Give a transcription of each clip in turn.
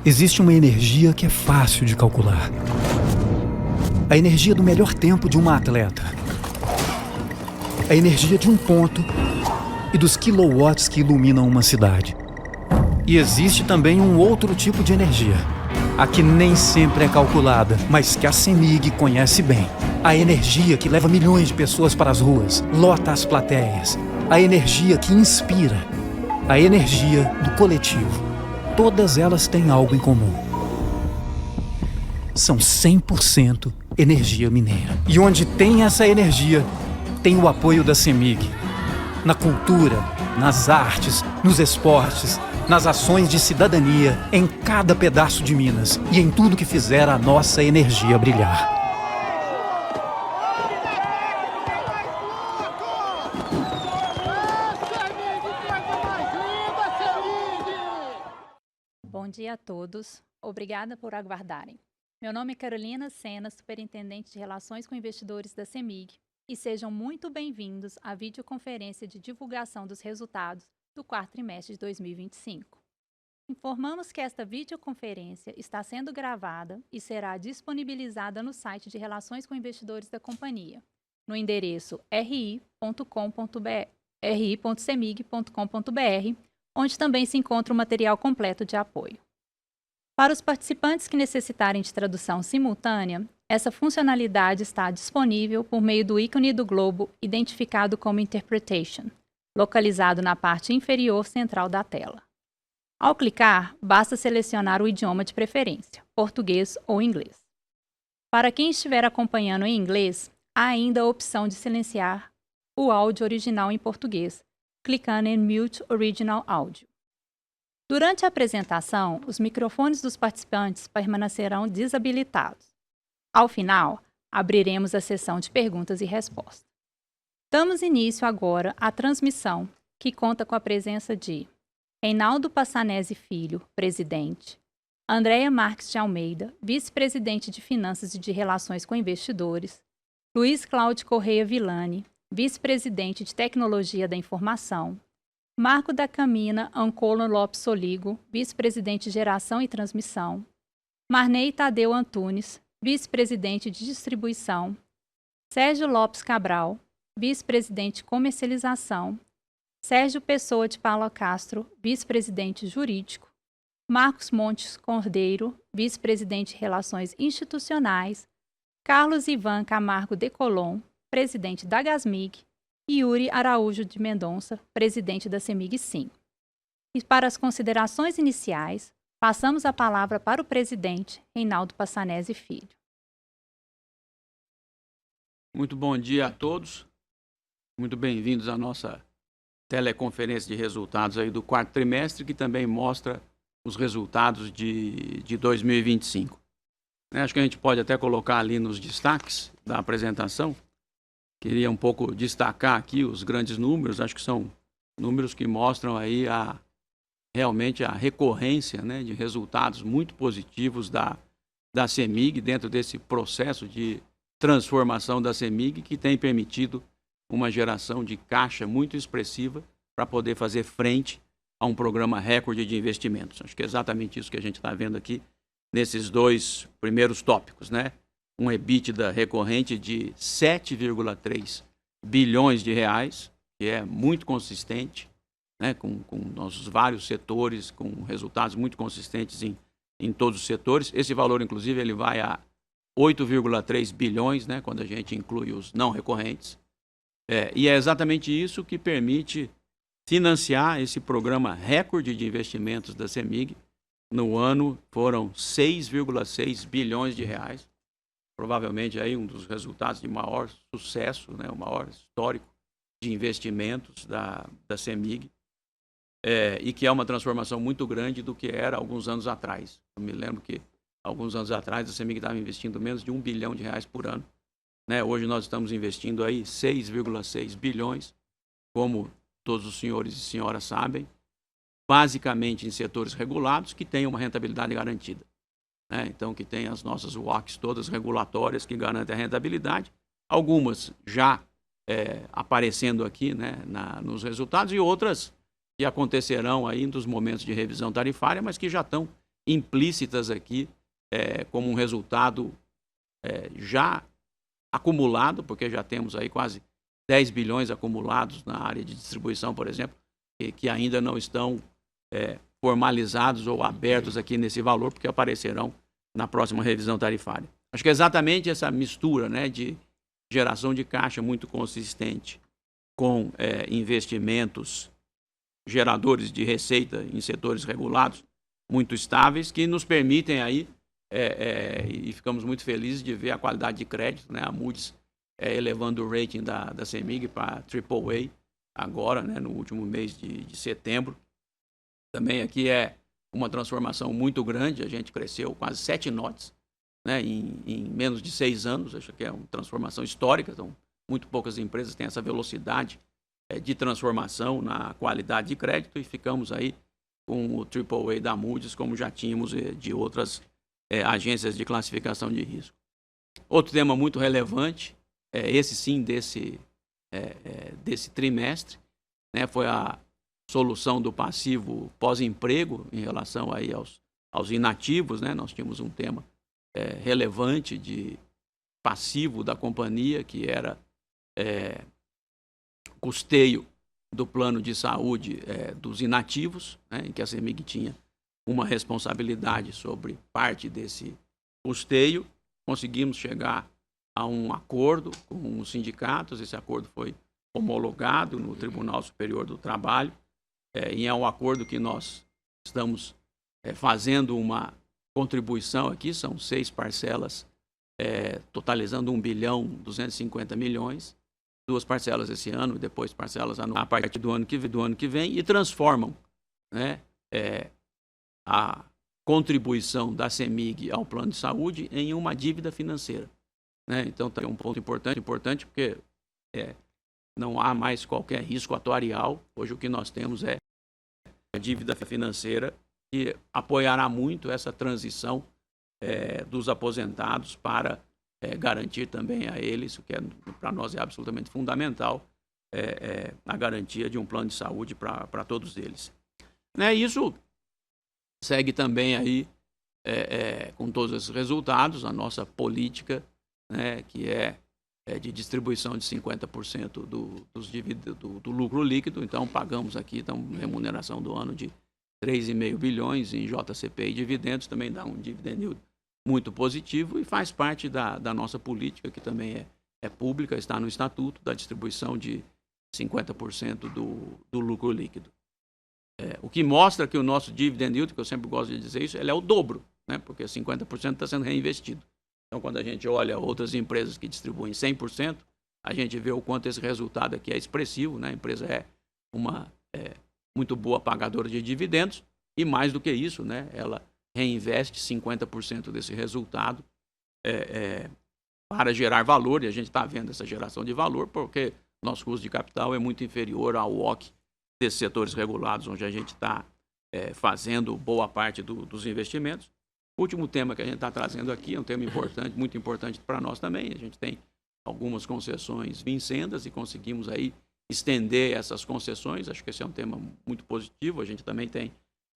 Existe uma energia que é fácil de calcular. A energia do melhor tempo de uma atleta. A energia de um ponto e dos quilowatts que iluminam uma cidade. E existe também um outro tipo de energia, a que nem sempre é calculada, mas que a CEMIG conhece bem. A energia que leva milhões de pessoas para as ruas, lota as plateias. A energia que inspira. A energia do coletivo. Todas elas têm algo em comum. São 100% energia mineira. E onde tem essa energia, tem o apoio da CEMIG. Na cultura, nas artes, nos esportes, nas ações de cidadania, em cada pedaço de Minas e em tudo que fizer a nossa energia brilhar. Bom dia a todos. Obrigada por aguardarem. Meu nome é Carolina Sena, Superintendente de Relações com Investidores da CEMIG, e sejam muito bem-vindos à videoconferência de divulgação dos resultados do quarto trimestre de 2025. Informamos que esta videoconferência está sendo gravada e será disponibilizada no site de Relações com Investidores da companhia, no endereço ri.cemig.com.br, onde também se encontra o material completo de apoio. Para os participantes que necessitarem de tradução simultânea, essa funcionalidade está disponível por meio do ícone do globo identificado como Interpretation, localizado na parte inferior central da tela. Ao clicar, basta selecionar o idioma de preferência, português ou inglês. Para quem estiver acompanhando em inglês, há ainda a opção de silenciar o áudio original em português, clicando em Mute Original Audio. Durante a apresentação, os microfones dos participantes permanecerão desabilitados. Ao final, abriremos a sessão de perguntas e respostas. Damos início agora à transmissão, que conta com a presença de Reinaldo Passanezi Filho, presidente, Andréia Marques de Almeida, vice-presidente de Finanças e de Relações com Investidores, Luiz Cláudio Correia Villani, vice-presidente de Tecnologia da Informação, Marco da Camina Ancolo Lopes Soligo, vice-presidente de Geração e Transmissão, Marney Tadeu Antunes, vice-presidente de Distribuição, Sérgio Lopes Cabral, vice-presidente de Comercialização, Sérgio Pessoa de Paula Castro, vice-presidente jurídico, Marcos Montes Cordeiro, vice-presidente de Relações Institucionais, Carlos Ivan Camargo Decolon, presidente da Gasmig, e Yuri Araújo de Mendonça, presidente da CEMIG SIM. E para as considerações iniciais, passamos a palavra para o presidente Reinaldo Passanezi Filho. Muito bom dia a todos. Muito bem-vindos à nossa teleconferência de resultados aí do quarto trimestre, que também mostra os resultados de 2025. Acho que a gente pode até colocar ali nos destaques da apresentação. Queria um pouco destacar aqui os grandes números. Acho que são números que mostram aí realmente a recorrência, né, de resultados muito positivos da CEMIG dentro desse processo de transformação da CEMIG, que tem permitido uma geração de caixa muito expressiva para poder fazer frente a um programa recorde de investimentos. Acho que é exatamente isso que a gente está vendo aqui nesses dois primeiros tópicos, né? Um EBITDA recorrente de 7,3 bilhões de reais, que é muito consistente, né? Com nossos vários setores, com resultados muito consistentes em todos os setores. Esse valor, inclusive, ele vai a 8,3 bilhões, né? Quando a gente inclui os não recorrentes. E é exatamente isso que permite financiar esse programa recorde de investimentos da CEMIG. No ano foram 6,6 bilhões de reais. Provavelmente aí um dos resultados de maior sucesso, né, o maior histórico de investimentos da CEMIG, e que é uma transformação muito grande do que era alguns anos atrás. Eu me lembro que alguns anos atrás a CEMIG estava investindo menos de 1 bilhão de reais por ano. Né? Hoje nós estamos investindo aí 6,6 bilhões, como todos os senhores e senhoras sabem, basicamente em setores regulados que têm uma rentabilidade garantida. Então, que tem as nossas WACs todas regulatórias que garantem a rentabilidade, algumas já aparecendo aqui, né, nos resultados, e outras que acontecerão aí nos momentos de revisão tarifária, mas que já estão implícitas aqui como um resultado já acumulado, porque já temos aí quase 10 bilhões acumulados na área de distribuição, por exemplo, que ainda não estão formalizados ou abertos aqui nesse valor, porque aparecerão na próxima revisão tarifária. Acho que é exatamente essa mistura, né, de geração de caixa muito consistente com investimentos geradores de receita em setores regulados muito estáveis, que nos permitem aí, e ficamos muito felizes de ver a qualidade de crédito, né, a Moody's elevando o rating da CEMIG para AAA agora, né, no último mês de setembro. Também aqui é uma transformação muito grande, a gente cresceu quase 7 notches, né, em menos de 6 anos, acho que é uma transformação histórica, então muito poucas empresas têm essa velocidade de transformação na qualidade de crédito, e ficamos aí com o AAA da Moody's, como já tínhamos de outras agências de classificação de risco. Outro tema muito relevante, esse sim desse trimestre, né, foi a solução do passivo pós-emprego em relação aí aos inativos, né? Nós tínhamos um tema relevante de passivo da companhia, que era custeio do plano de saúde dos inativos, né, em que a CEMIG tinha uma responsabilidade sobre parte desse custeio. Conseguimos chegar a um acordo com os sindicatos, esse acordo foi homologado no Tribunal Superior do Trabalho, e é um acordo que nós estamos fazendo uma contribuição aqui, são 6 parcelas, totalizando 1.250 bilhões, 2 parcelas esse ano e depois parcelas a partir do ano que vem, e transformam, né, a contribuição da CEMIG ao plano de saúde em uma dívida financeira, né? Então, tem um ponto importante porque não há mais qualquer risco atuarial. Hoje o que nós temos é a dívida financeira, que apoiará muito essa transição dos aposentados para garantir também a eles, o que para nós é absolutamente fundamental, a garantia de um plano de saúde para todos eles. Né? Isso segue também aí, com todos esses resultados, a nossa política, né, que de distribuição de 50% do lucro líquido. Então, pagamos aqui remuneração do ano de 3,5 bilhões em JCP e dividendos, também dá um dividend yield muito positivo, e faz parte da nossa política, que também é pública, está no estatuto, da distribuição de 50% do lucro líquido. O que mostra que o nosso dividend yield, que eu sempre gosto de dizer isso, ele é o dobro, né, porque 50% está sendo reinvestido. Então, quando a gente olha outras empresas que distribuem 100%, a gente vê o quanto esse resultado aqui é expressivo, né? A empresa é uma muito boa pagadora de dividendos, e mais do que isso, né, ela reinveste 50% desse resultado para gerar valor, e a gente está vendo essa geração de valor porque nosso custo de capital é muito inferior ao WACC desses setores regulados, onde a gente está fazendo boa parte dos investimentos. O último tema que a gente está trazendo aqui é um tema importante, muito importante para nós também. A gente tem algumas concessões vincendas e conseguimos aí estender essas concessões. Acho que esse é um tema muito positivo. A gente também tem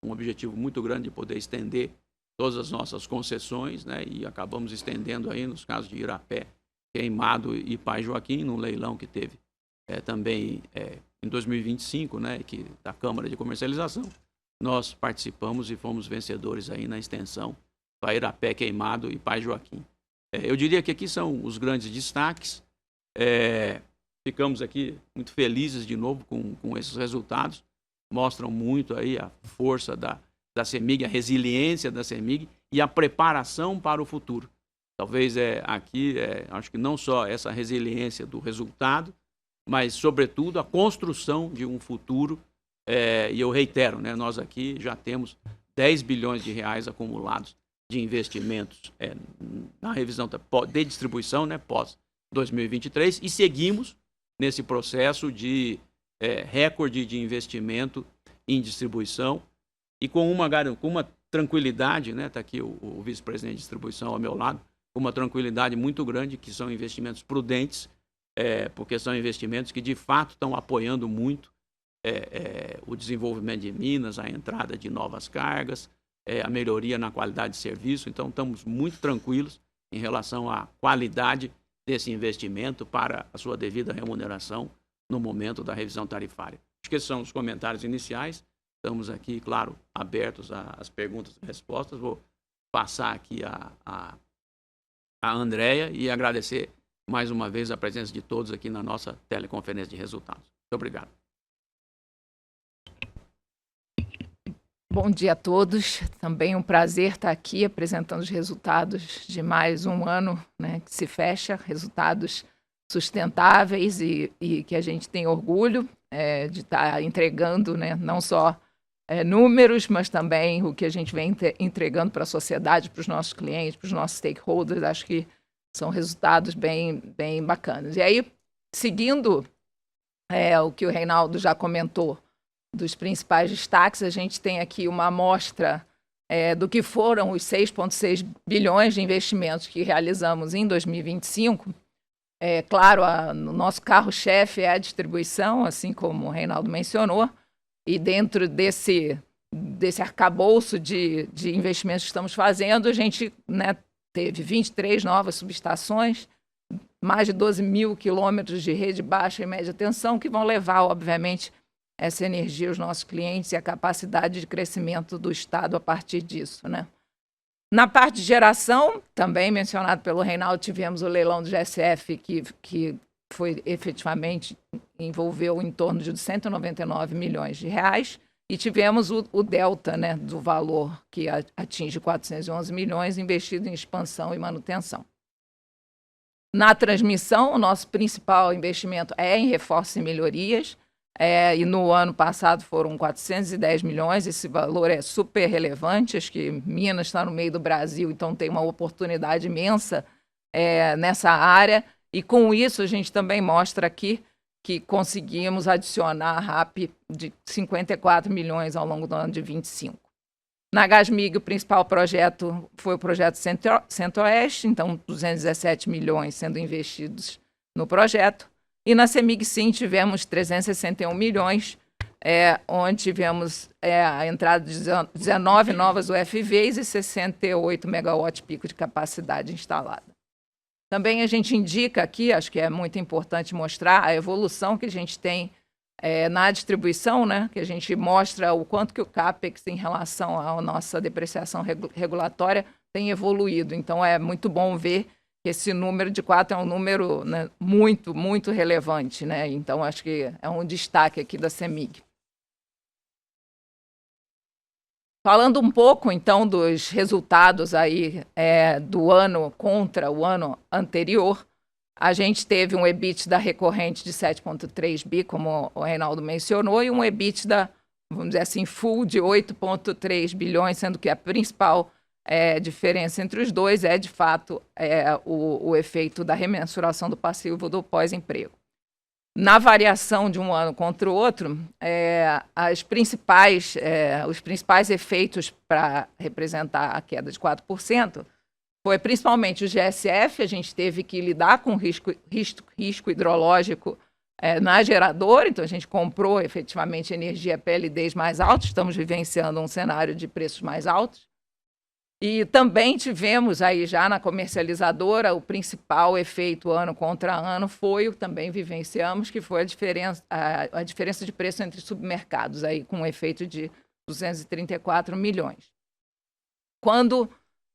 um objetivo muito grande de poder estender todas as nossas concessões, né? E acabamos estendendo aí nos casos de Irapé, Queimado e Pai Joaquim, num leilão que teve também em 2025, né? Da Câmara de Comercialização. Nós participamos e fomos vencedores aí na extensão para Irapé, Queimado e Pai Joaquim. Eu diria que aqui são os grandes destaques. Ficamos aqui muito felizes de novo com esses resultados. Mostram muito aí a força da CEMIG, a resiliência da CEMIG e a preparação para o futuro. Talvez aqui, acho que não só essa resiliência do resultado, mas, sobretudo, a construção de um futuro. E eu reitero, né, nós aqui já temos 10 bilhões de reais acumulados de investimentos na revisão de distribuição, né, pós-2023, e seguimos nesse processo de recorde de investimento em distribuição, e com uma tranquilidade, né, está aqui o vice-presidente de distribuição ao meu lado, com uma tranquilidade muito grande, que são investimentos prudentes, porque são investimentos que de fato estão apoiando muito o desenvolvimento de Minas, a entrada de novas cargas, a melhoria na qualidade de serviço. Então, estamos muito tranquilos em relação à qualidade desse investimento para a sua devida remuneração no momento da revisão tarifária. Acho que esses são os comentários iniciais. Estamos aqui, claro, abertos às perguntas e respostas. Vou passar aqui a Andréia e agradecer mais uma vez a presença de todos aqui na nossa teleconferência de resultados. Muito obrigado. Bom dia a todos. Também um prazer estar aqui apresentando os resultados de mais um ano, né, que se fecha, resultados sustentáveis e que a gente tem orgulho de estar entregando, né, não só números, mas também o que a gente vem entregando para a sociedade, para os nossos clientes, para os nossos stakeholders. Acho que são resultados bem bacanas. E aí, seguindo o que o Reinaldo já comentou, dos principais destaques, a gente tem aqui uma amostra do que foram os 6,6 bilhões de investimentos que realizamos em 2025. Claro, o nosso carro-chefe é a distribuição, assim como o Reinaldo mencionou, e dentro desse arcabouço de investimentos que estamos fazendo, a gente, né, teve 23 novas subestações, mais de 12 mil quilômetros de rede baixa e média tensão, que vão levar, obviamente, essa energia aos nossos clientes e a capacidade de crescimento do Estado a partir disso, né? Na parte de geração, também mencionado pelo Reinaldo, tivemos o leilão do GSF, que foi efetivamente, envolveu em torno de 199 milhões de reais, e tivemos o delta, né, do valor que atinge 411 milhões investido em expansão e manutenção. Na transmissão, o nosso principal investimento é em reforços e melhorias, e no ano passado foram 410 milhões, esse valor é super relevante. Acho que Minas está no meio do Brasil, então tem uma oportunidade imensa nessa área, e com isso a gente também mostra aqui que conseguimos adicionar a RAP de 54 milhões ao longo do ano de 25. Na Gasmig, o principal projeto foi o projeto Centro-Oeste, então 217 milhões sendo investidos no projeto. E na CEMIG, sim, tivemos 361 milhões, onde tivemos a entrada de 19 novas UFVs e 68 megawatt-pico de capacidade instalada. Também a gente indica aqui, acho que é muito importante mostrar a evolução que a gente tem na distribuição, né? Que a gente mostra o quanto que o CAPEX em relação à nossa depreciação regulatória tem evoluído. Então, é muito bom ver que esse número de 4 é um número, né, muito, muito relevante, né? Então, acho que é um destaque aqui da CEMIG. Falando um pouco, então, dos resultados aí do ano contra o ano anterior, a gente teve um EBITDA recorrente de 7,3 bi, como o Reinaldo mencionou, e um EBITDA, vamos dizer assim, full de 8,3 bilhões, sendo que a principal diferença entre os dois é, de fato, o efeito da remensuração do passivo do pós-emprego. Na variação de um ano contra o outro, os principais efeitos para representar a queda de 4% foi principalmente o GSF. A gente teve que lidar com risco hidrológico na geradora, então a gente comprou efetivamente energia PLDs mais altos, estamos vivenciando um cenário de preços mais altos. E também tivemos aí já na comercializadora o principal efeito ano contra ano também vivenciamos, que foi a diferença de preço entre submercados, aí com um efeito de 234 milhões. Quando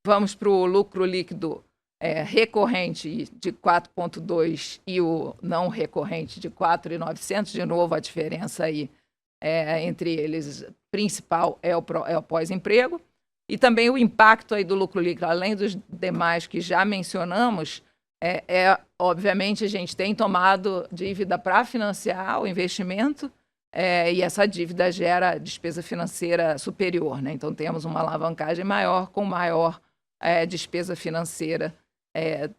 vamos para o lucro líquido recorrente de 4,2 e o não recorrente de 4,900, de novo a diferença aí entre eles principal é o pós-emprego. E também o impacto aí do lucro líquido, além dos demais que já mencionamos, obviamente a gente tem tomado dívida para financiar o investimento, e essa dívida gera despesa financeira superior, né? Então temos uma alavancagem maior com maior despesa financeira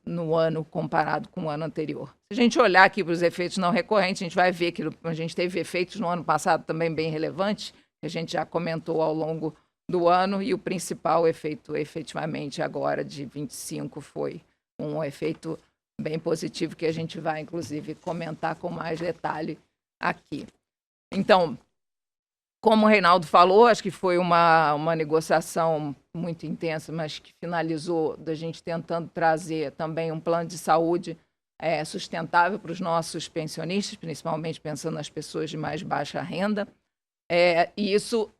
no ano comparado com o ano anterior. Se a gente olhar aqui para os efeitos não recorrentes, a gente vai ver que a gente teve efeitos no ano passado também bem relevantes, que a gente já comentou ao longo do ano, e o principal efeito efetivamente agora de 25 foi um efeito bem positivo que a gente vai inclusive comentar com mais detalhe aqui. Então, Como o Reinaldo falou, acho que foi uma negociação muito intensa, mas que finalizou da gente tentando trazer também um plano de saúde sustentável para os nossos pensionistas, principalmente pensando nas pessoas de mais baixa renda. E isso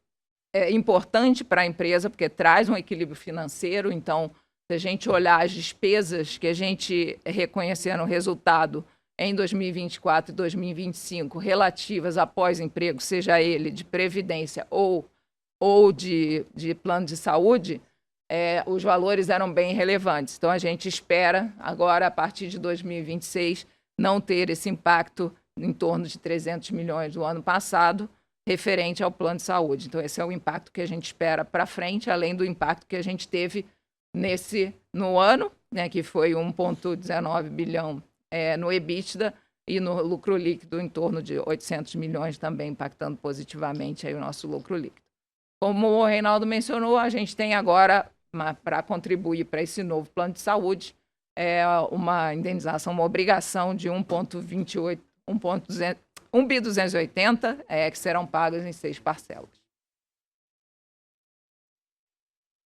é importante para a empresa, porque traz um equilíbrio financeiro. Então, se a gente olhar as despesas que a gente reconhecer no resultado em 2024 e 2025, relativas a pós-emprego, seja ele de previdência ou de plano de saúde, os valores eram bem relevantes. Então, a gente espera agora, a partir de 2026, não ter esse impacto em torno de 300 milhões do ano passado, referente ao plano de saúde. Então, esse é o impacto que a gente espera para frente, além do impacto que a gente teve no ano, né, que foi 1,19 bilhão no EBITDA, e no lucro líquido em torno de 800 milhões também, impactando positivamente aí o nosso lucro líquido. Como o Reinaldo mencionou, a gente tem agora, para contribuir para esse novo plano de saúde, uma indenização, uma obrigação de 1,280 que serão pagas em 6 parcelas.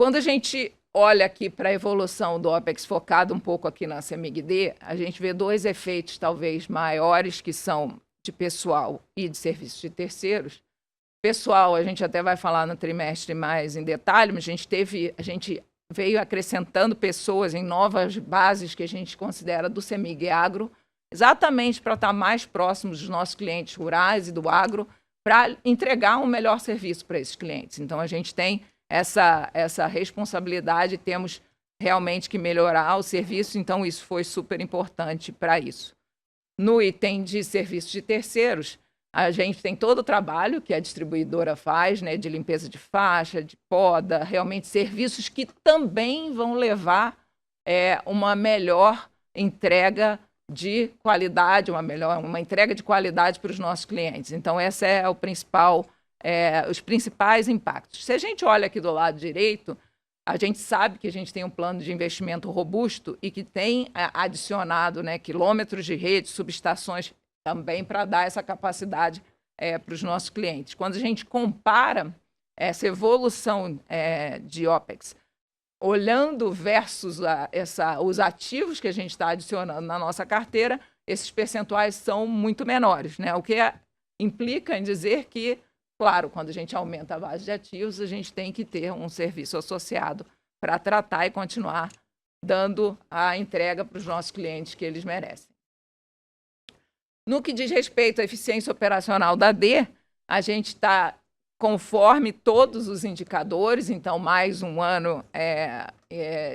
Quando a gente olha aqui para a evolução do OPEX focado um pouco aqui na CEMIG-D, a gente vê 2 efeitos talvez maiores, que são de pessoal e de serviços de terceiros. Pessoal, a gente até vai falar no trimestre mais em detalhe, mas a gente veio acrescentando pessoas em novas bases que a gente considera do CEMIG Agro, exatamente para estar mais próximos dos nossos clientes rurais e do agro, para entregar um melhor serviço para esses clientes. Então, a gente tem essa responsabilidade, temos realmente que melhorar o serviço, então isso foi super importante para isso. No item de serviços de terceiros, a gente tem todo o trabalho que a distribuidora faz, né, de limpeza de faixa, de poda, realmente serviços que também vão levar uma melhor entrega de qualidade, uma entrega de qualidade para os nossos clientes. Então, esse é o principal, os principais impactos. Se a gente olha aqui do lado direito, a gente sabe que a gente tem um plano de investimento robusto e que tem adicionado, né, quilômetros de rede, subestações, também para dar essa capacidade para os nossos clientes. Quando a gente compara essa evolução de OPEX, olhando versus os ativos que a gente está adicionando na nossa carteira, esses percentuais são muito menores, né? O que implica em dizer que, claro, quando a gente aumenta a base de ativos, a gente tem que ter um serviço associado para tratar e continuar dando a entrega para os nossos clientes que eles merecem. No que diz respeito à eficiência operacional da D, a gente está conforme todos os indicadores, então mais um ano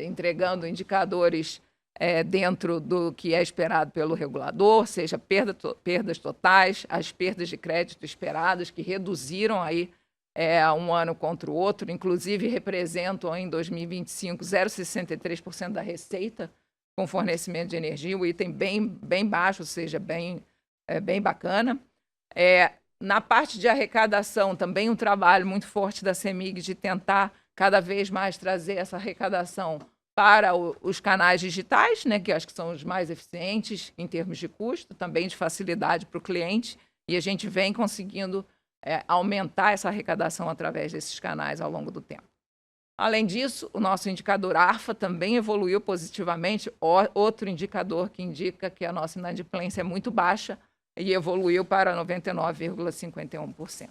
entregando indicadores dentro do que é esperado pelo regulador, seja perdas totais, as perdas de crédito esperadas, que reduziram aí um ano contra o outro, inclusive representam em 2025 0,63% da receita com fornecimento de energia, um item bem baixo, ou seja, bem bacana. Na parte de arrecadação, também um trabalho muito forte da CEMIG de tentar cada vez mais trazer essa arrecadação para os canais digitais, né, que eu acho que são os mais eficientes em termos de custo, também de facilidade para o cliente, e a gente vem conseguindo aumentar essa arrecadação através desses canais ao longo do tempo. Além disso, o nosso indicador ARFA também evoluiu positivamente, outro indicador que indica que a nossa inadimplência é muito baixa, e evoluiu para 99,51%.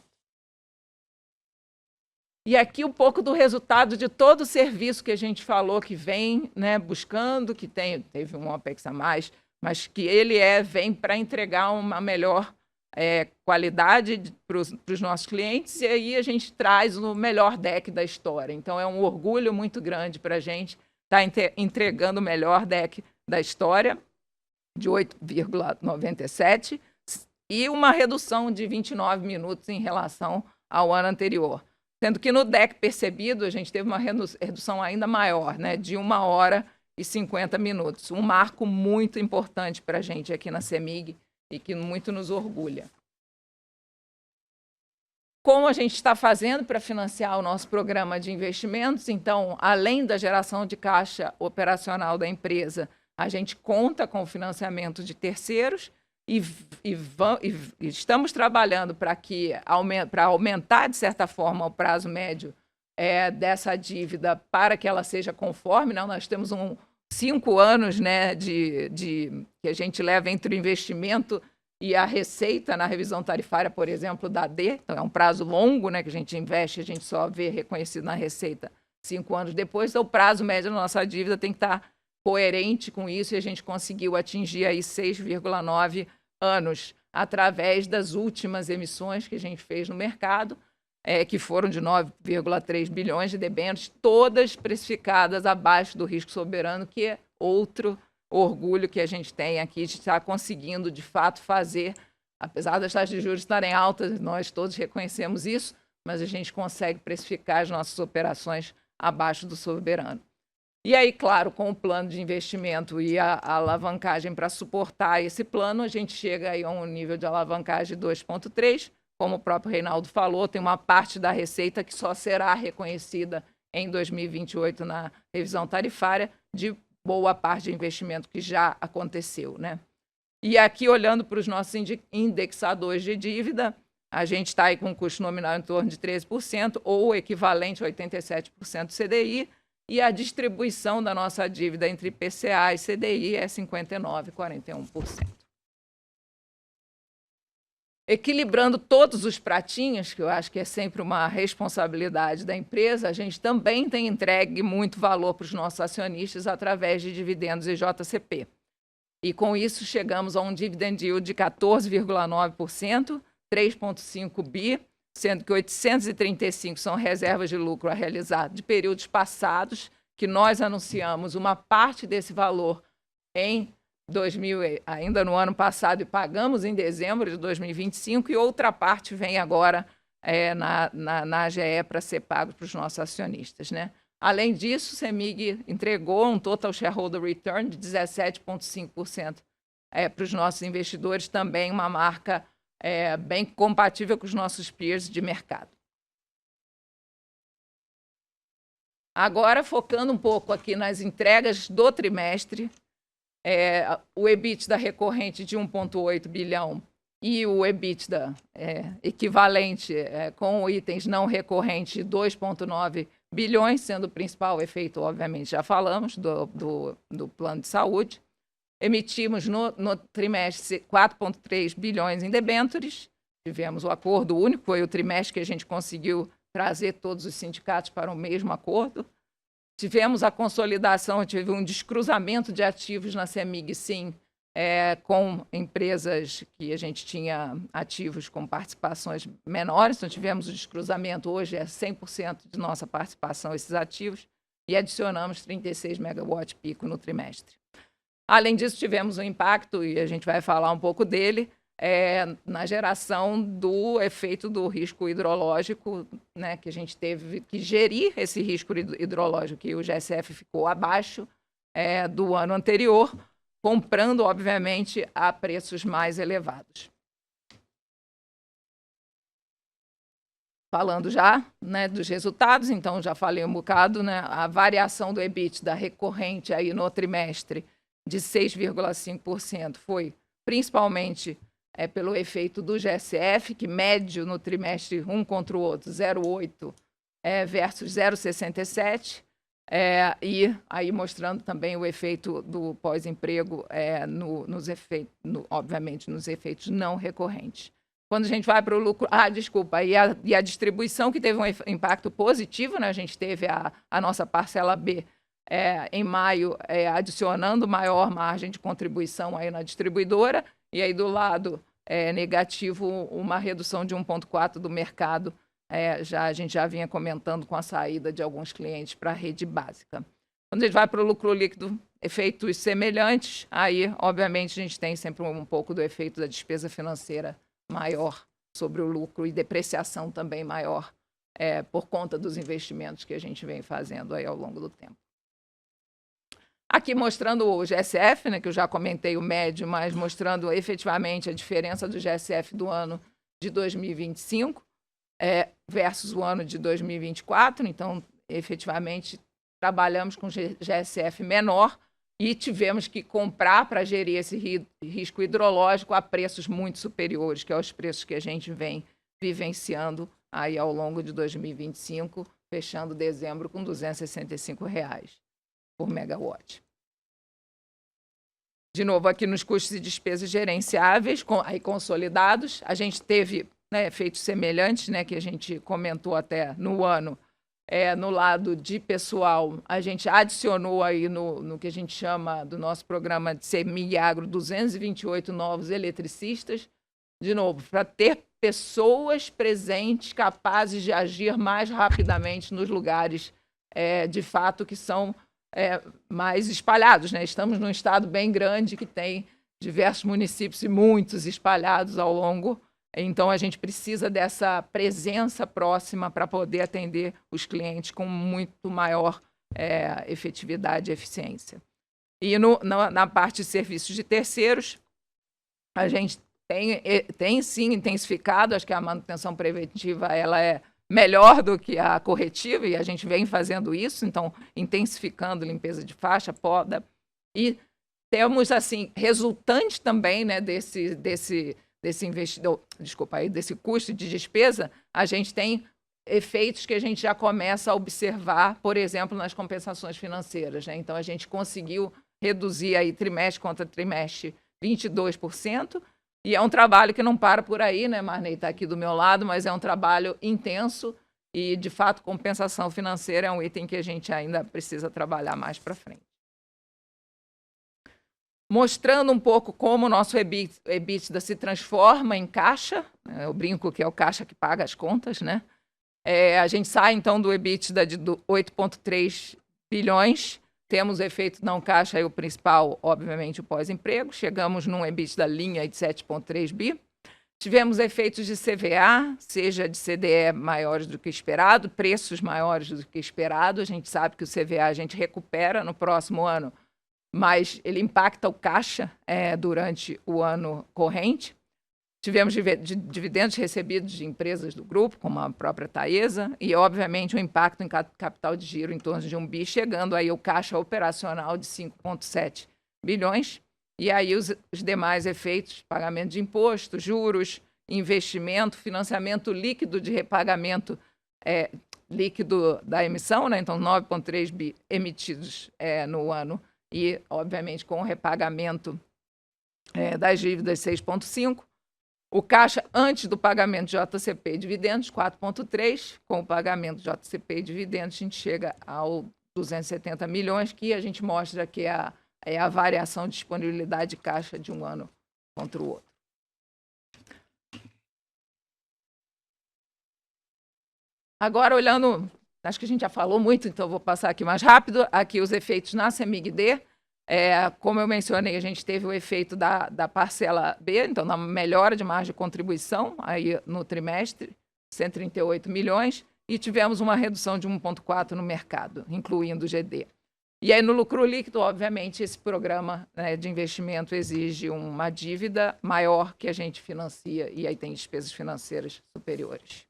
E aqui um pouco do resultado de todo o serviço que a gente falou, que vem, né, buscando, que teve um OPEX a mais, mas que ele vem para entregar uma melhor qualidade para os nossos clientes, e aí a gente traz o melhor deck da história. Então, é um orgulho muito grande para a gente estar entregando o melhor deck da história, de 8,97, e uma redução de 29 minutos em relação ao ano anterior. Sendo que no DEC percebido, a gente teve uma redução ainda maior, né, de 1 hora e 50 minutos. Um marco muito importante para a gente aqui na CEMIG e que muito nos orgulha. Como a gente está fazendo para financiar o nosso programa de investimentos? Então, além da geração de caixa operacional da empresa, a gente conta com o financiamento de terceiros. e estamos trabalhando para aumentar, de certa forma, o prazo médio dessa dívida para que ela seja conforme. Não, nós temos 5 anos, né, que a gente leva entre o investimento e a receita na revisão tarifária, por exemplo, da D. Então, é um prazo longo, né, que a gente investe, a gente só vê reconhecido na receita 5 anos depois. Então, o prazo médio da nossa dívida tem que estar coerente com isso, e a gente conseguiu atingir aí 6,9 anos através das últimas emissões que a gente fez no mercado, que foram de 9,3 bilhões de debêntures, todas precificadas abaixo do risco soberano, que é outro orgulho que a gente tem aqui de estar conseguindo, de fato, fazer, apesar das taxas de juros estarem altas, nós todos reconhecemos isso, mas a gente consegue precificar as nossas operações abaixo do soberano. E aí, claro, com o plano de investimento e a alavancagem para suportar esse plano, a gente chega aí a um nível de alavancagem de 2,3. Como o próprio Reinaldo falou, tem uma parte da receita que só será reconhecida em 2028 na revisão tarifária, de boa parte de investimento que já aconteceu, né? E aqui, olhando para os nossos indexadores de dívida, a gente está aí com um custo nominal em torno de 13%, ou equivalente a 87% do CDI, e a distribuição da nossa dívida entre IPCA e CDI é 59,41%. Equilibrando todos os pratinhos, que eu acho que é sempre uma responsabilidade da empresa, a gente também tem entregue muito valor para os nossos acionistas através de dividendos e JCP. E com isso chegamos a um dividend yield de 14,9%, 3,5 bi, sendo que 835 são reservas de lucro a realizar de períodos passados, que nós anunciamos uma parte desse valor ainda no ano passado e pagamos em dezembro de 2025, e outra parte vem agora na AGE para ser pago para os nossos acionistas, né? Além disso, o CEMIG entregou um total shareholder return de 17,5% para os nossos investidores, também uma marca bem compatível com os nossos peers de mercado. Agora, focando um pouco aqui nas entregas do trimestre, o EBITDA recorrente de 1,8 bilhão e o EBITDA equivalente com itens não recorrentes de 2,9 bilhões, sendo o principal efeito, obviamente, já falamos, do plano de saúde. Emitimos no trimestre 4,3 bilhões em debêntures, tivemos o acordo único, foi o trimestre que a gente conseguiu trazer todos os sindicatos para o mesmo acordo. Tivemos a consolidação, tive um descruzamento de ativos na CEMIG, sim, com empresas que a gente tinha ativos com participações menores, então tivemos o descruzamento, hoje é 100% de nossa participação esses ativos, e adicionamos 36 megawatt pico no trimestre. Além disso, tivemos um impacto, e a gente vai falar um pouco dele, na geração do efeito do risco hidrológico, né, que a gente teve que gerir esse risco hidrológico, que o GSF ficou abaixo do ano anterior, comprando, obviamente, a preços mais elevados. Falando já, né, dos resultados, então já falei um bocado, né, a variação do EBITDA recorrente aí no trimestre de 6,5% foi principalmente pelo efeito do GSF, que médio no trimestre um contra o outro, 0,8 versus 0,67, e aí mostrando também o efeito do pós-emprego obviamente nos efeitos não recorrentes. Quando a gente vai para o lucro... e a distribuição, que teve um impacto positivo, né? A gente teve a nossa parcela B em maio, adicionando maior margem de contribuição aí na distribuidora, e aí do lado negativo, uma redução de 1,4 do mercado, a gente já vinha comentando com a saída de alguns clientes para a rede básica. Quando a gente vai para o lucro líquido, efeitos semelhantes, aí, obviamente, a gente tem sempre um pouco do efeito da despesa financeira maior sobre o lucro e depreciação também maior por conta dos investimentos que a gente vem fazendo aí ao longo do tempo. Aqui mostrando o GSF, né, que eu já comentei o médio, mas mostrando efetivamente a diferença do GSF do ano de 2025 versus o ano de 2024. Então, efetivamente, trabalhamos com GSF menor e tivemos que comprar para gerir esse risco hidrológico a preços muito superiores, que é os preços que a gente vem vivenciando aí ao longo de 2025, fechando dezembro com R$ 265 por megawatt. De novo, aqui nos custos e despesas gerenciáveis, aí consolidados, a gente teve, né, efeitos semelhantes, né, que a gente comentou até no ano. No lado de pessoal, a gente adicionou aí no que a gente chama do nosso programa de CEMIG Agro 228 novos eletricistas, de novo, para ter pessoas presentes capazes de agir mais rapidamente nos lugares, de fato, que são mais espalhados, né? Estamos num estado bem grande que tem diversos municípios e muitos espalhados ao longo. Então, a gente precisa dessa presença próxima para poder atender os clientes com muito maior efetividade e eficiência. E na parte de serviços de terceiros, a gente tem sim intensificado, acho que a manutenção preventiva ela é melhor do que a corretiva, e a gente vem fazendo isso, então, intensificando limpeza de faixa, poda, e temos, assim, resultante também, né, desse investidor, desculpa aí, desse custo de despesa, a gente tem efeitos que a gente já começa a observar, por exemplo, nas compensações financeiras, né? Então, a gente conseguiu reduzir aí trimestre contra trimestre 22%, e é um trabalho que não para por aí, né? Marney está aqui do meu lado, mas é um trabalho intenso e, de fato, compensação financeira é um item que a gente ainda precisa trabalhar mais para frente. Mostrando um pouco como o nosso EBITDA se transforma em caixa, eu brinco que é o caixa que paga as contas, né? A gente sai, então, do EBITDA de 8,3 bilhões, temos o efeito não caixa, aí o principal, obviamente, o pós-emprego, chegamos num EBITDA linha de 7,3 bi, tivemos efeitos de CVA, seja de CDE maiores do que esperado, preços maiores do que esperado, a gente sabe que o CVA a gente recupera no próximo ano, mas ele impacta o caixa durante o ano corrente. Tivemos dividendos recebidos de empresas do grupo, como a própria Taesa, e, obviamente, um impacto em capital de giro em torno de 1 bi, chegando aí o caixa operacional de 5,7 bilhões. E aí os demais efeitos, pagamento de imposto, juros, investimento, financiamento líquido de repagamento líquido da emissão, né? Então, 9,3 bi emitidos no ano, e, obviamente, com o repagamento das dívidas 6,5. O caixa antes do pagamento de JCP e dividendos, 4,3. Com o pagamento de JCP e dividendos, a gente chega ao 270 milhões, que a gente mostra que é a variação de disponibilidade de caixa de um ano contra o outro. Agora, olhando, acho que a gente já falou muito, então vou passar aqui mais rápido. Aqui os efeitos na CEMIG-D. Como eu mencionei, a gente teve o efeito da parcela B, então na melhora de margem de contribuição aí no trimestre, 138 milhões, e tivemos uma redução de 1,4 no mercado, incluindo o GD. E aí no lucro líquido, obviamente, esse programa, né, de investimento exige uma dívida maior que a gente financia, e aí tem despesas financeiras superiores.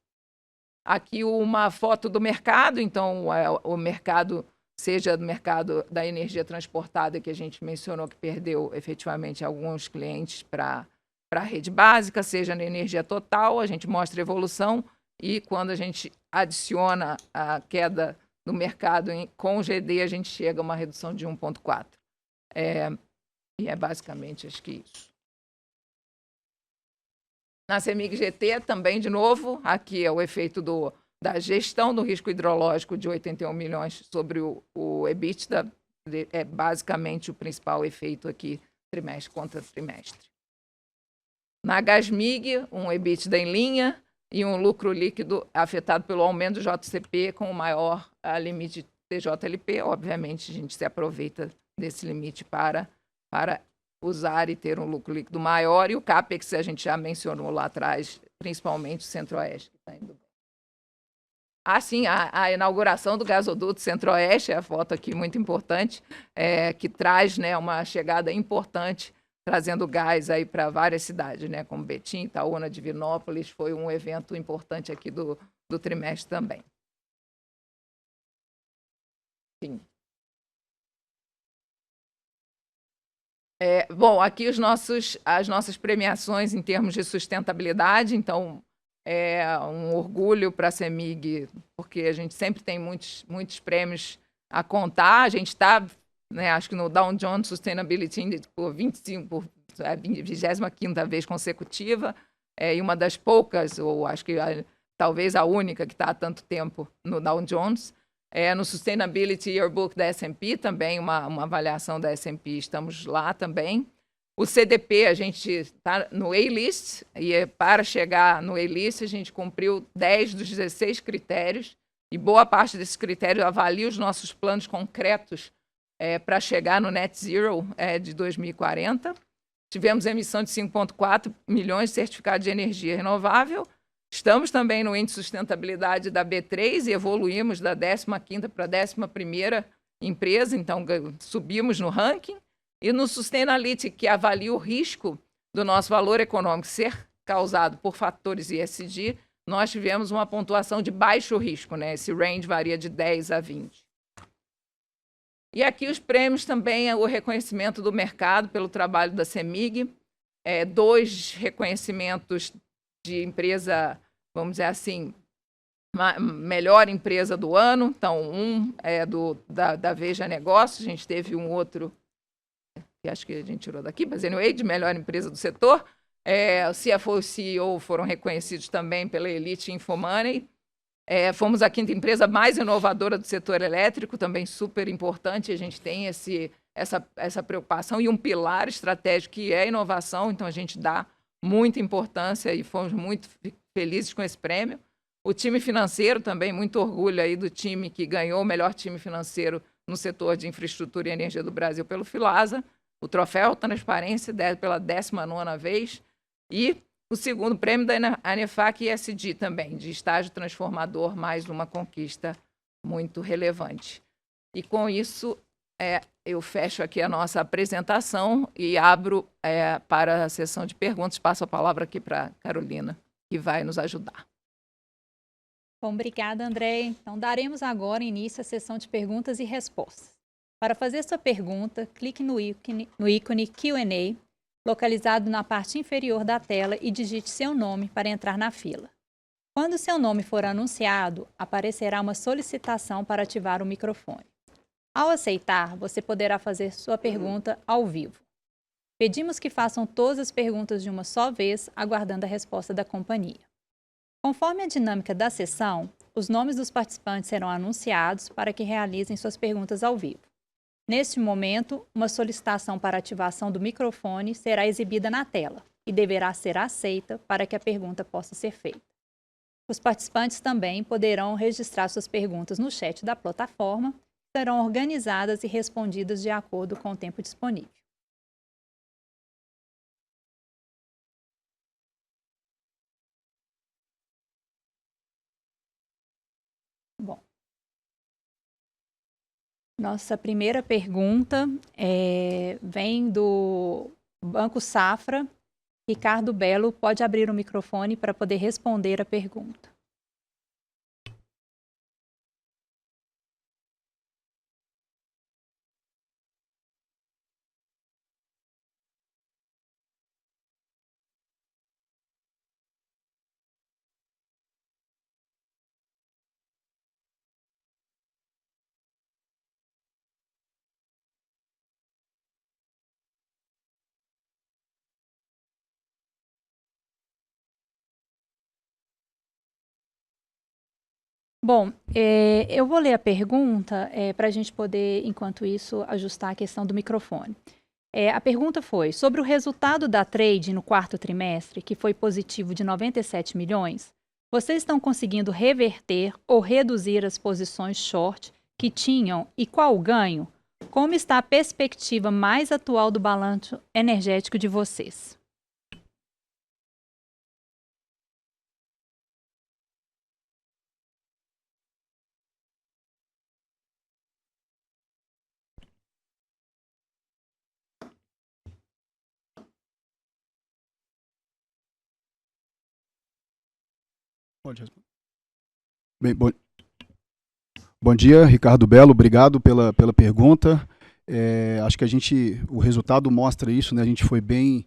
Aqui uma foto do mercado, então o mercado, seja do mercado da energia transportada, que a gente mencionou que perdeu efetivamente alguns clientes para a rede básica, seja na energia total, a gente mostra evolução, e quando a gente adiciona a queda do mercado com o GD, a gente chega a uma redução de 1,4. E é basicamente, acho que isso. Na CEMIG GT, também, de novo, aqui é o efeito da gestão do risco hidrológico de 81 milhões sobre o EBITDA, é basicamente o principal efeito aqui, trimestre contra trimestre. Na Gasmig, um EBITDA em linha e um lucro líquido afetado pelo aumento do JCP com o maior limite de TJLP. Obviamente, a gente se aproveita desse limite para usar e ter um lucro líquido maior. E o CAPEX, a gente já mencionou lá atrás, principalmente o Centro-Oeste, que está indo bem. Sim, a inauguração do gasoduto Centro-Oeste, é a foto aqui muito importante, que traz, né, uma chegada importante, trazendo gás aí para várias cidades, né, como Betim, Itaúna, Divinópolis, foi um evento importante aqui do trimestre também. Sim. Bom, aqui as nossas premiações em termos de sustentabilidade, então é um orgulho para a CEMIG, porque a gente sempre tem muitos prêmios a contar. A gente está, né, acho que no Dow Jones Sustainability Index por 25ª vez consecutiva, e uma das poucas, ou acho que talvez a única que está há tanto tempo no Dow Jones. No Sustainability Yearbook da S&P, também uma avaliação da S&P, estamos lá também. O CDP, a gente está no A-List, e para chegar no A-List, a gente cumpriu 10 dos 16 critérios, e boa parte desses critérios avalia os nossos planos concretos para chegar no Net Zero de 2040. Tivemos emissão de 5,4 milhões de certificados de energia renovável. Estamos também no índice de sustentabilidade da B3 e evoluímos da 15ª para a 11ª empresa, então subimos no ranking. E no Sustainalytics, que avalia o risco do nosso valor econômico ser causado por fatores ESG, nós tivemos uma pontuação de baixo risco, né? Esse range varia de 10 a 20. E aqui os prêmios também, o reconhecimento do mercado pelo trabalho da CEMIG, 2 reconhecimentos de empresa, vamos dizer assim, melhor empresa do ano. Então, um é da Veja Negócios, a gente teve um outro, que acho que a gente tirou daqui, mas anyway, de melhor empresa do setor. O CFO e o CEO foram reconhecidos também pela Elite Infomoney. Fomos a 5ª empresa mais inovadora do setor elétrico, também super importante. A gente tem essa preocupação e um pilar estratégico que é a inovação, então a gente dá muita importância e fomos muito felizes com esse prêmio. O time financeiro também, muito orgulho aí do time que ganhou o melhor time financeiro no setor de infraestrutura e energia do Brasil pelo Filasa. O troféu Transparência pela 19ª vez. E o segundo prêmio da ANEFAC ESG também, de estágio transformador, mais uma conquista muito relevante. E com isso, eu fecho aqui a nossa apresentação e abro para a sessão de perguntas. Passo a palavra aqui para a Carolina, que vai nos ajudar. Bom, obrigada, André. Então, daremos agora início à sessão de perguntas e respostas. Para fazer sua pergunta, clique no ícone Q&A, localizado na parte inferior da tela, e digite seu nome para entrar na fila. Quando seu nome for anunciado, aparecerá uma solicitação para ativar o microfone. Ao aceitar, você poderá fazer sua pergunta ao vivo. Pedimos que façam todas as perguntas de uma só vez, aguardando a resposta da companhia. Conforme a dinâmica da sessão, os nomes dos participantes serão anunciados para que realizem suas perguntas ao vivo. Neste momento, uma solicitação para ativação do microfone será exibida na tela e deverá ser aceita para que a pergunta possa ser feita. Os participantes também poderão registrar suas perguntas no chat da plataforma, que serão organizadas e respondidas de acordo com o tempo disponível. Bom, nossa primeira pergunta vem do Banco Safra. Ricardo Belo, pode abrir o microfone para poder responder a pergunta. Bom, eu vou ler a pergunta para a gente poder, enquanto isso, ajustar a questão do microfone. A pergunta foi, sobre o resultado da trade no 4º trimestre, que foi positivo de 97 milhões, vocês estão conseguindo reverter ou reduzir as posições short que tinham e qual o ganho? Como está a perspectiva mais atual do balanço energético de vocês? Pode responder. Bem, bom dia, Ricardo Belo, obrigado pela pergunta. Acho que o resultado mostra isso, né? A gente foi bem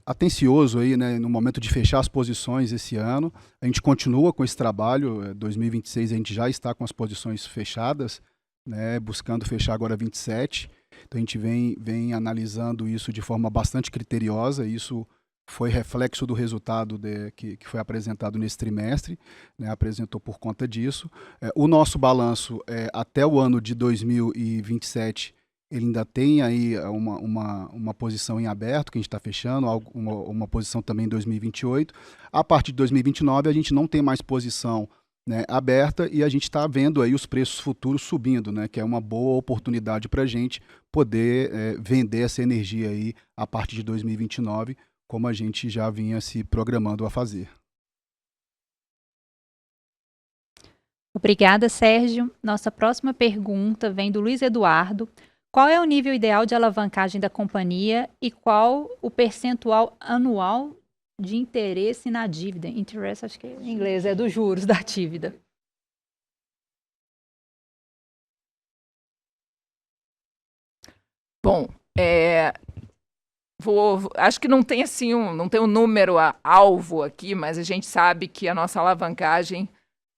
atencioso aí, né, no momento de fechar as posições esse ano. A gente continua com esse trabalho. 2026 a gente já está com as posições fechadas, né, buscando fechar agora 27. Então a gente vem analisando isso de forma bastante criteriosa. Isso foi reflexo do resultado que foi apresentado nesse trimestre, né, apresentou por conta disso. O nosso balanço até o ano de 2027, ele ainda tem aí uma posição em aberto, que a gente está fechando, uma posição também em 2028. A partir de 2029, a gente não tem mais posição, né, aberta, e a gente está vendo aí os preços futuros subindo, né, que é uma boa oportunidade para a gente poder vender essa energia aí a partir de 2029, como a gente já vinha se programando a fazer. Obrigada, Sérgio. Nossa próxima pergunta vem do Luiz Eduardo. Qual é o nível ideal de alavancagem da companhia e qual o percentual anual de interesse na dívida? Interest, acho que em inglês, é dos juros da dívida. Bom, acho que não tem assim não tem um número alvo aqui, mas a gente sabe que a nossa alavancagem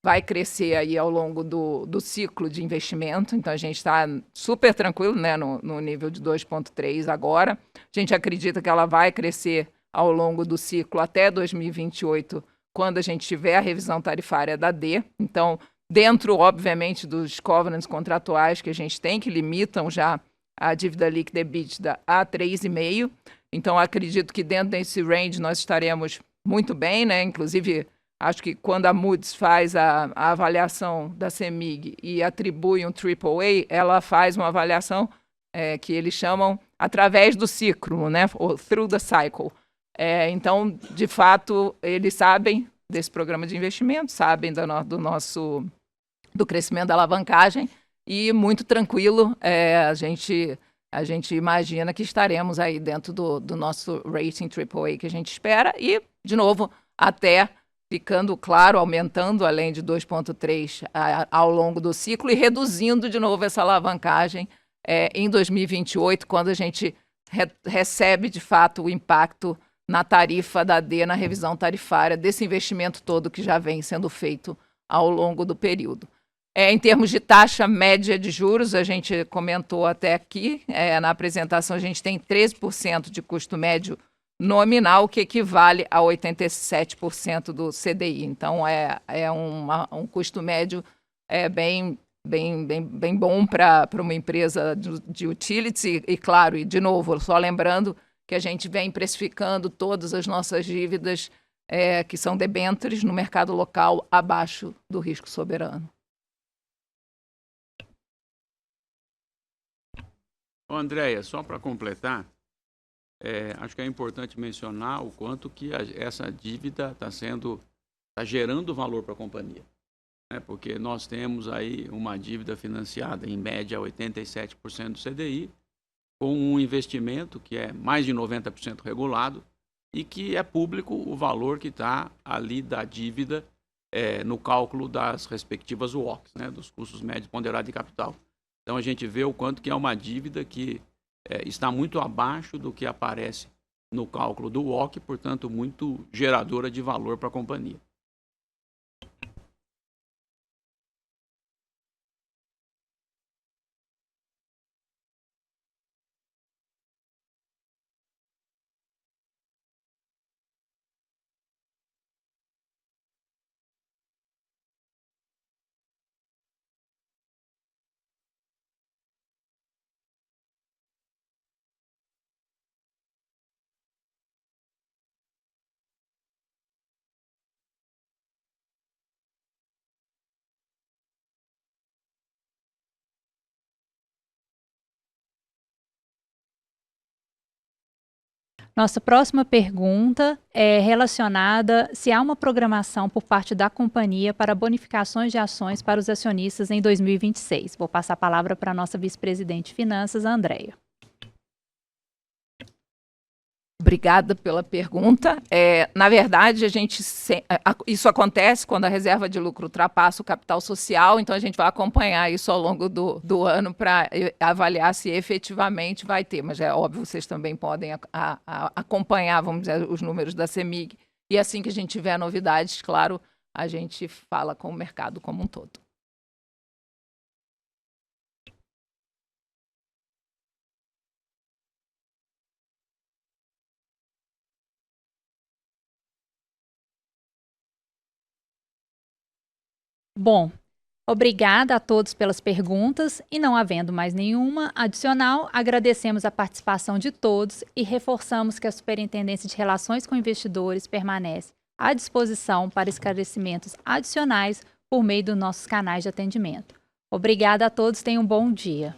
vai crescer aí ao longo do ciclo de investimento. Então a gente está super tranquilo, né, no nível de 2,3 agora. A gente acredita que ela vai crescer ao longo do ciclo até 2028, quando a gente tiver a revisão tarifária da D. Então, dentro, obviamente, dos covenants contratuais que a gente tem, que limitam já a dívida líquida EBITDA a 3,5. Então, acredito que dentro desse range nós estaremos muito bem, né? Inclusive, acho que quando a Moody's faz a avaliação da CEMIG e atribui um AAA, ela faz uma avaliação que eles chamam através do ciclo, né? Ou through the cycle. Então, de fato, eles sabem desse programa de investimento, sabem do crescimento da alavancagem, e muito tranquilo, a gente imagina que estaremos aí dentro do nosso rating AAA que a gente espera, e, de novo, até ficando claro, aumentando além de 2,3 ao longo do ciclo e reduzindo de novo essa alavancagem em 2028, quando a gente recebe, de fato, o impacto na tarifa da D, na revisão tarifária desse investimento todo que já vem sendo feito ao longo do período. Em termos de taxa média de juros, a gente comentou até aqui, na apresentação, a gente tem 13% de custo médio nominal, que equivale a 87% do CDI. Então, um custo médio bem bom para uma empresa de utilities. E, claro, e de novo, só lembrando que a gente vem precificando todas as nossas dívidas que são debêntures no mercado local abaixo do risco soberano. Andréia, só para completar, acho que é importante mencionar o quanto que essa dívida está gerando valor para a companhia. Porque nós temos aí uma dívida financiada em média 87% do CDI, com um investimento que é mais de 90% regulado e que é público o valor que está ali da dívida no cálculo das respectivas WACCs, né, dos custos médios ponderados de capital. Então a gente vê o quanto que é uma dívida que está muito abaixo do que aparece no cálculo do WACC, portanto muito geradora de valor para a companhia. Nossa próxima pergunta é relacionada se há uma programação por parte da companhia para bonificações de ações para os acionistas em 2026. Vou passar a palavra para a nossa vice-presidente de Finanças, a Andréia. Obrigada pela pergunta. Na verdade, isso acontece quando a reserva de lucro ultrapassa o capital social, então a gente vai acompanhar isso ao longo do ano para avaliar se efetivamente vai ter. Mas é óbvio, vocês também podem acompanhar, vamos dizer, os números da CEMIG. E assim que a gente tiver novidades, claro, a gente fala com o mercado como um todo. Bom, obrigada a todos pelas perguntas e não havendo mais nenhuma adicional, agradecemos a participação de todos e reforçamos que a Superintendência de Relações com Investidores permanece à disposição para esclarecimentos adicionais por meio dos nossos canais de atendimento. Obrigada a todos, tenham um bom dia.